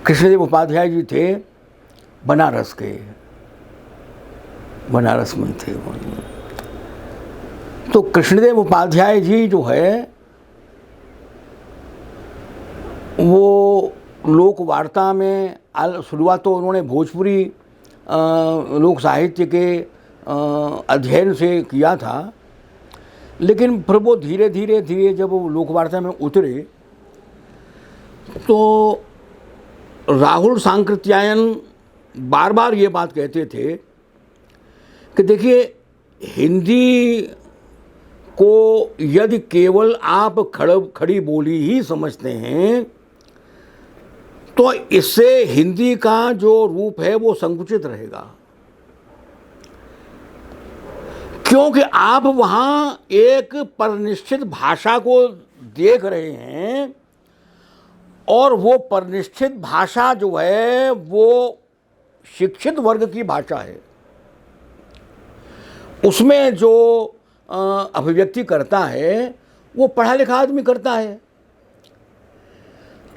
कृष्णदेव उपाध्याय जी थे बनारस के, बनारस में थे वो। तो कृष्णदेव उपाध्याय जी जो है वो लोक वार्ता में शुरुआत तो उन्होंने भोजपुरी लोक साहित्य के अध्ययन से किया था, लेकिन फिर वो धीरे धीरे जब वो लोक वार्ता में उतरे तो राहुल सांकृत्यायन बार बार ये बात कहते थे कि देखिए, हिंदी को यदि केवल आप खड़ी बोली ही समझते हैं तो इससे हिंदी का जो रूप है वो संकुचित रहेगा, क्योंकि आप वहां एक परनिश्चित भाषा को देख रहे हैं और वो परनिश्चित भाषा जो है वो शिक्षित वर्ग की भाषा है। उसमें जो अभिव्यक्ति करता है वो पढ़ा लिखा आदमी करता है।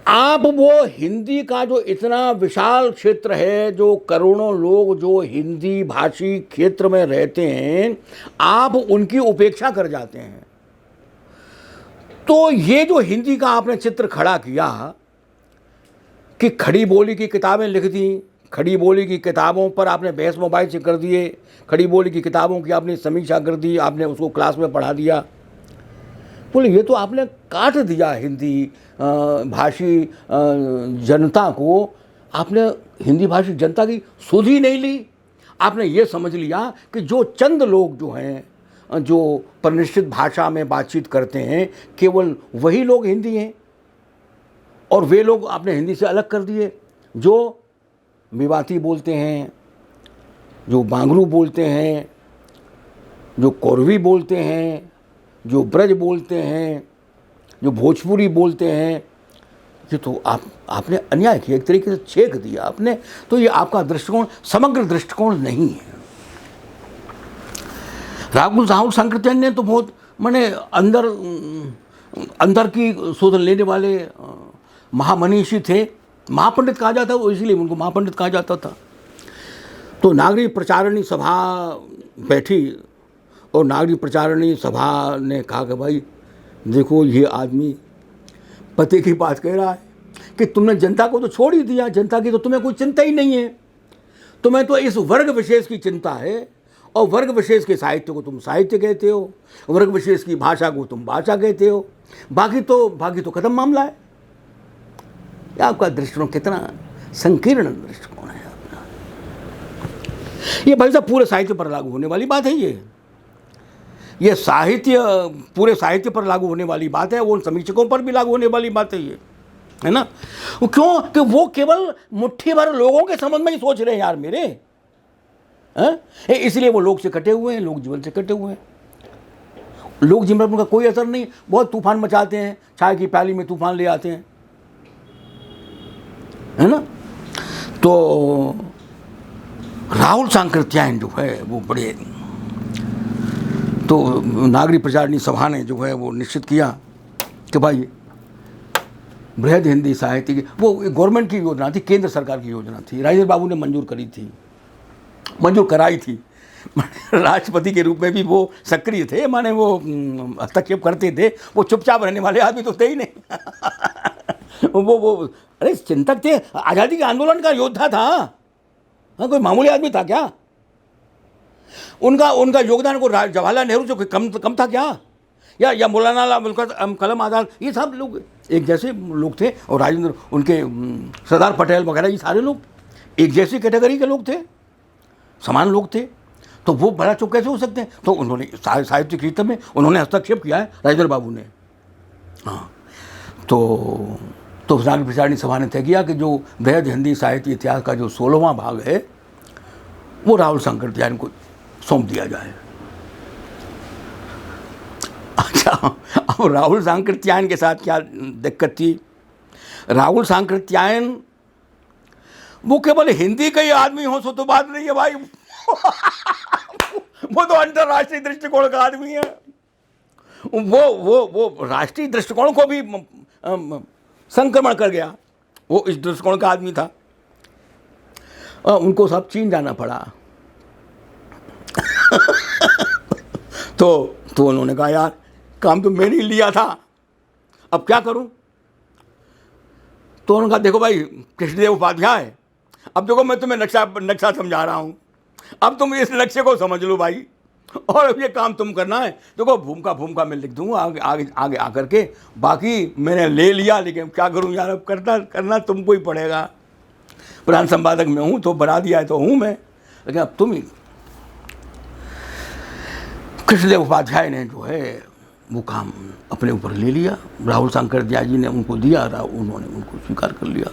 आप वो हिंदी का जो इतना विशाल क्षेत्र है, जो करोड़ों लोग जो हिंदी भाषी क्षेत्र में रहते हैं, आप उनकी उपेक्षा कर जाते हैं। तो ये जो हिंदी का आपने चित्र खड़ा किया कि खड़ी बोली की किताबें लिख दी, खड़ी बोली की किताबों पर आपने बहस मोबाइल से कर दिए, खड़ी बोली की किताबों की आपने समीक्षा कर दी, आपने उसको क्लास में पढ़ा दिया, बोले ये तो आपने काट दिया हिंदी भाषी जनता को। आपने हिंदी भाषी जनता की सुध ही नहीं ली। आपने ये समझ लिया कि जो चंद लोग जो हैं जो परिनिश्चित भाषा में बातचीत करते हैं, केवल वही लोग हिंदी हैं, और वे लोग आपने हिंदी से अलग कर दिए। जो मेवाती बोलते हैं, जो बांगरू बोलते हैं, जो कोरवी बोलते हैं, जो ब्रज बोलते हैं, जो भोजपुरी बोलते हैं, ये तो आपने अन्याय किया, एक तरीके से छेक दिया आपने। तो ये आपका दृष्टिकोण समग्र दृष्टिकोण नहीं है। राहुल सांकृत्यायन ने तो बहुत माने अंदर की शोध लेने वाले महामनीषी थे। महापंडित कहा जाता है, इसलिए उनको महापंडित कहा जाता था। तो नागरिक प्रचारणी सभा बैठी और नागरिक प्रचारणी सभा ने कहा कि भाई देखो, ये आदमी पते की बात कह रहा है कि तुमने जनता को तो छोड़ ही दिया, जनता की तो तुम्हें कोई चिंता ही नहीं है, तुम्हें तो इस वर्ग विशेष की चिंता है, और वर्ग विशेष के साहित्य को तुम साहित्य कहते हो, वर्ग विशेष की भाषा को तुम भाषा कहते हो, बाकी तो खत्म मामला है। आपका दृष्टिकोण कितना संकीर्ण दृष्टिकोण है अपना। ये भाई साहब पूरे साहित्य पर लागू होने वाली बात है। ये साहित्य पूरे साहित्य पर लागू होने वाली बात है, वो समीक्षकों पर भी लागू होने वाली बात है ये, है ना। क्यों कि वो केवल मुट्ठी भर लोगों के संबंध में ही सोच रहे हैं यार मेरे, इसलिए वो लोग से कटे हुए हैं, लोक जीवन से कटे हुए हैं। लोक जीवन पर उनका कोई असर नहीं, बहुत तूफान मचाते हैं, चाय की प्याली में तूफान ले आते हैं, है ना। तो राहुल सांकृत्यायन जो है वो बड़े, तो नागरिक प्रचारणी सभा ने जो है वो निश्चित किया कि भाई बृहद हिंदी साहित्य की, वो गवर्नमेंट की योजना थी, केंद्र सरकार की योजना थी, राजेंद्र बाबू ने मंजूर कराई थी। राष्ट्रपति के रूप में भी वो सक्रिय थे, माने वो हस्तक्षेप करते थे, वो चुपचाप रहने वाले आदमी तो थे ही नहीं। वो अरे चिंतक थे, आज़ादी के आंदोलन का योद्धा था, हाँ, कोई मामूली आदमी था क्या? उनका योगदान को जवाहरलाल नेहरू से कम था क्या? या मौलाना अबुल कलाम आज़ाद, ये सब लोग एक जैसे लोग थे, और राजेंद्र, उनके सरदार पटेल वगैरह, ये सारे लोग एक जैसी कैटेगरी के लोग थे, समान लोग थे। तो वो बड़ा चुप कैसे हो सकते हैं? तो उन्होंने साहित्यिक क्षेत्र में उन्होंने हस्तक्षेप किया है, राजेंद्र बाबू ने। हाँ, तो नागरिक प्रचारणी सभा ने तय किया कि जो वृहद हिंदी साहित्य इतिहास का जो 16वां भाग है वो राहुल सांकृत्यायन को सौंप दिया जाए। अच्छा, अब राहुल सांकृत्यायन के साथ क्या दिक्कत थी? राहुल सांकृत्यायन वो केवल हिंदी के ही आदमी हो सो तो बात नहीं है भाई। वो तो अंतरराष्ट्रीय दृष्टिकोण का आदमी है। वो राष्ट्रीय दृष्टिकोण को भी संक्रमण कर गया। वो इस दृष्टिकोण का आदमी था। उनको सब चीन जाना पड़ा। तो उन्होंने कहा यार काम तो मैंने ही लिया था, अब क्या करूं। तो उन्होंने कहा देखो भाई कृष्णदेव उपाध्याय, अब देखो मैं तुम्हें नक्शा समझा रहा हूं, अब तुम इस नक्शे को समझ लो भाई, और अब ये काम तुम करना है। देखो भूमिका मैं लिख दूंगा आगे आगे आगे आकर के, बाकी मैंने ले लिया, लेकिन क्या करूं यार, अब करना तुमको ही पड़ेगा। प्रधान संपादक मैं हूं तो बना दिया है तो हूं मैं, लेकिन अब तुम ही। कृष्णदेव उपाध्याय ने जो है वो काम अपने ऊपर ले लिया। राहुल शंकरत्याय जी ने उनको दिया, उन्होंने उनको स्वीकार कर लिया।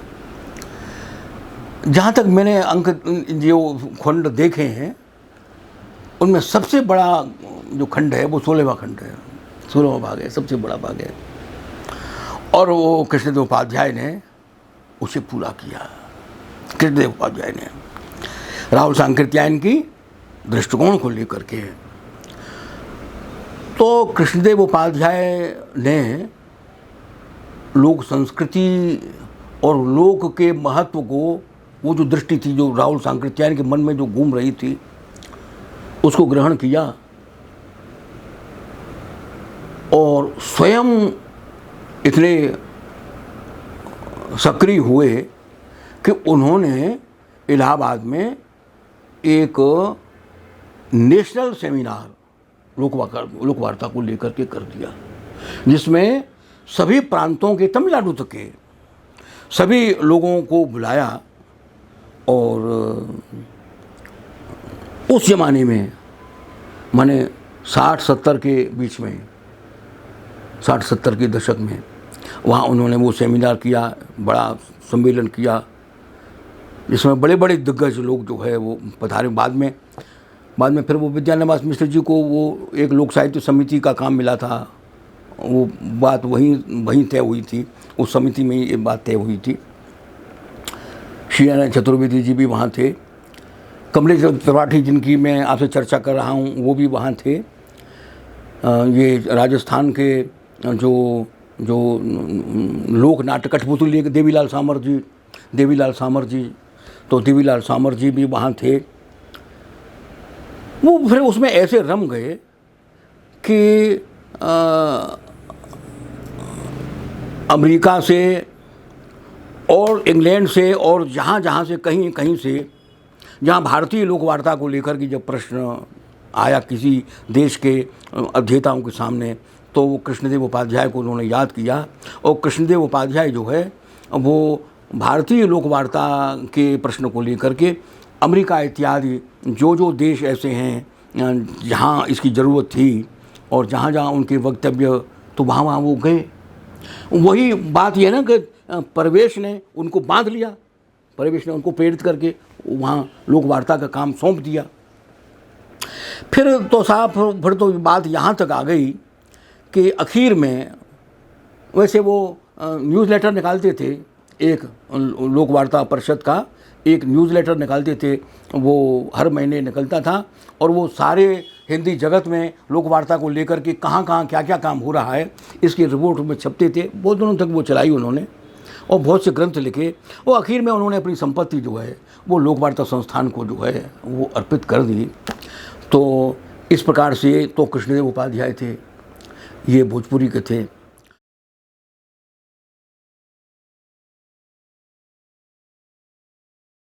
जहाँ तक मैंने अंक जो खंड देखे हैं उनमें सबसे बड़ा जो खंड है वो 16वां खंड है, 16वां भाग है, सबसे बड़ा भाग है। और वो कृष्णदेव उपाध्याय ने उसे पूरा किया। कृष्णदेव उपाध्याय ने राहुल शंकरत्यायन की दृष्टिकोण को लेकर के, तो कृष्णदेव उपाध्याय ने लोक संस्कृति और लोक के महत्व को, वो जो दृष्टि थी जो राहुल शंकरत्यायन के मन में जो घूम रही थी, उसको ग्रहण किया और स्वयं इतने सक्रिय हुए कि उन्होंने इलाहाबाद में एक नेशनल सेमिनार लोकवार्ता को लेकर के कर दिया, जिसमें सभी प्रांतों के, तमिलनाडु तक के सभी लोगों को बुलाया। और उस ज़माने में माने 60-70 के बीच में, 60-70 के दशक में वहाँ उन्होंने वो सेमिनार किया, बड़ा सम्मेलन किया, जिसमें बड़े बड़े दिग्गज लोग जो है वो पधारे। बाद में फिर वो विद्यानिवास मिश्र जी को वो एक लोक साहित्य समिति का काम मिला था, वो बात वहीं तय हुई थी, उस समिति में ये बात तय हुई थी। श्री नारायण चतुर्वेदी जी भी वहाँ थे, कमलेश त्रिपाठी जिनकी मैं आपसे चर्चा कर रहा हूँ वो भी वहाँ थे। ये राजस्थान के जो लोक नाट्य कठपुतली देवीलाल सामर जी, तो देवीलाल सामर जी भी वहाँ थे। वो फिर उसमें ऐसे रम गए कि अमेरिका से और इंग्लैंड से और जहाँ से कहीं से जहाँ भारतीय लोकवार्ता को लेकर के जब प्रश्न आया किसी देश के अध्येताओं के सामने, तो वो कृष्णदेव उपाध्याय को उन्होंने याद किया। और कृष्णदेव उपाध्याय जो है वो भारतीय लोकवार्ता के प्रश्न को लेकर के अमेरिका इत्यादि जो देश ऐसे हैं जहाँ इसकी ज़रूरत थी और जहाँ उनके वक्तव्य, तो वहाँ वो गए। वही बात ये ना कि परवेश ने उनको बांध लिया, परवेश ने उनको प्रेरित करके वहाँ लोकवार्ता का काम सौंप दिया। फिर तो बात यहाँ तक आ गई कि आखिर में, वैसे वो न्यूज़लेटर निकालते थे, एक लोकवार्ता परिषद का एक न्यूज़लेटर निकालते थे, वो हर महीने निकलता था और वो सारे हिंदी जगत में लोकवार्ता को लेकर के कहाँ क्या काम हो रहा है इसकी रिपोर्ट में छपते थे। बहुत दिनों तक वो चलाई उन्होंने और बहुत से ग्रंथ लिखे। वो आखिर में उन्होंने अपनी संपत्ति जो है वो लोकवार्ता संस्थान को जो है वो अर्पित कर दी। तो इस प्रकार से तो कृष्णदेव उपाध्याय थे, ये भोजपुरी के थे।